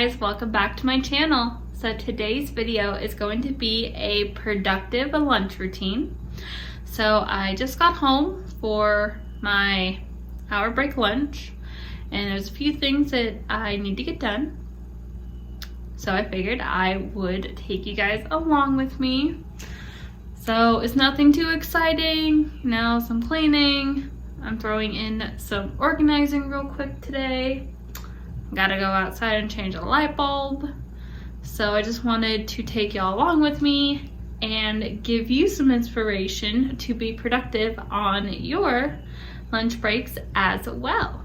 guys, welcome back to my channel. So today's video is going to be a productive lunch routine. So I just got home for my hour break lunch and there's a few things that I need to get done. So I figured I would take you guys along with me. So it's nothing too exciting, you know, some cleaning. I'm throwing in some organizing real quick today. Gotta go outside and change a light bulb. So I just wanted to take y'all along with me and give you some inspiration to be productive on your lunch breaks as well.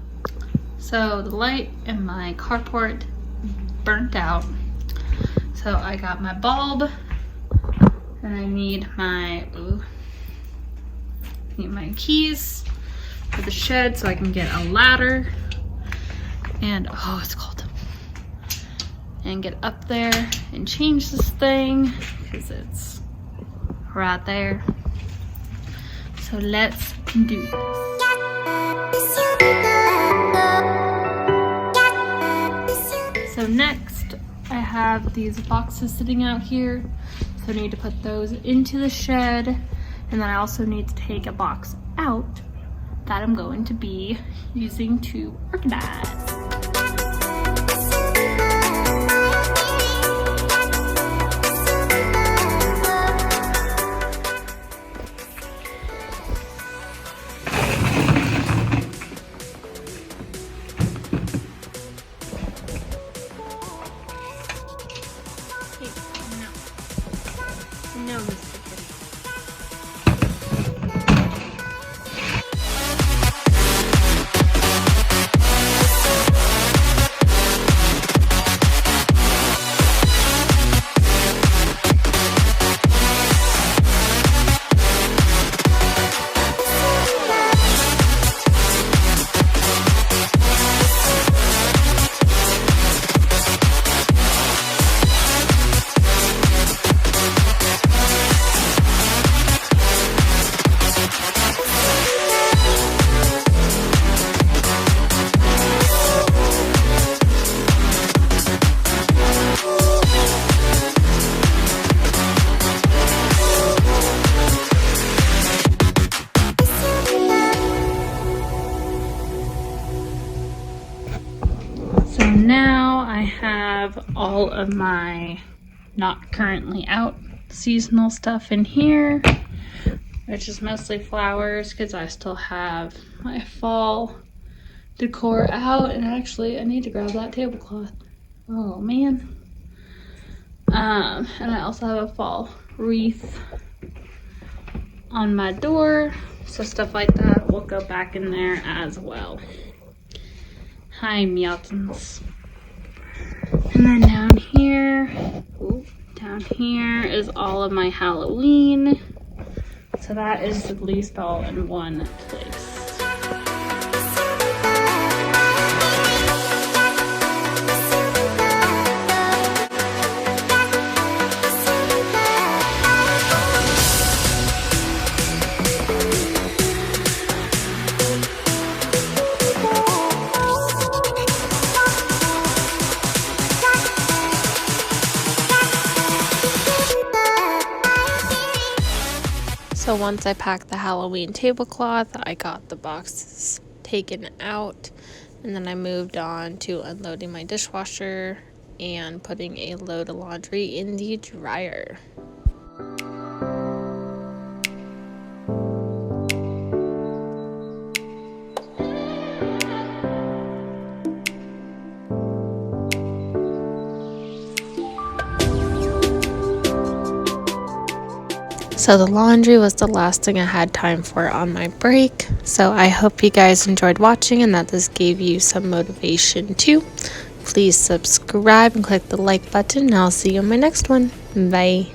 So the light in my carport burnt out. So I got my bulb and I need my keys for the shed so I can get a ladder. And oh, it's cold. And get up there and change this thing because it's right there. So let's do this. So next, I have these boxes sitting out here. So I need to put those into the shed. And then I also need to take a box out that I'm going to be using to organize. No, Mr. Kitty. So now I have all of my not currently out seasonal stuff in here, which is mostly flowers because I still have my fall decor out. And actually I need to grab that tablecloth. Oh man. And I also have a fall wreath on my door, so stuff like that will go back in there as well. Hi, Meowtons. And then down here is all of my Halloween. So that is at least all in one place. So once I packed the Halloween tablecloth, I got the boxes taken out, and then I moved on to unloading my dishwasher and putting a load of laundry in the dryer. So the laundry was the last thing I had time for on my break. So I hope you guys enjoyed watching and that this gave you some motivation too. Please subscribe and click the like button and I'll see you on my next one. Bye.